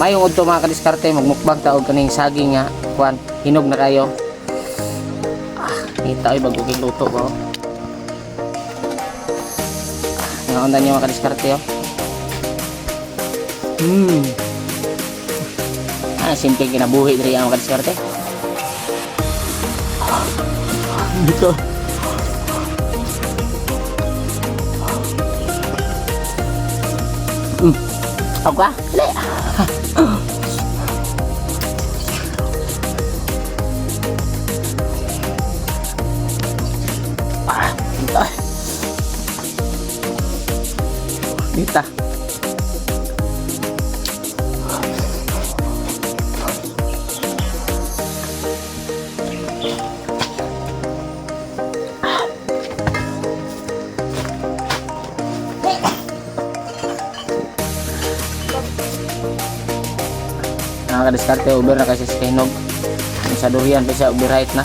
Mayong udto mga kadiskarte, magmukbang taog kaning saging nga kuan, hinog na kayo. Kita ay bago luto ko. Nga undan niyo mga kadiskarte oh. Simple kinabuhi diri ang mga kadiskarte. Dito. Ako ka? Dali. Dito. Dito. Nakakadiskarte, uber na kasi sa hinog. Sa durian, kasi uber right na.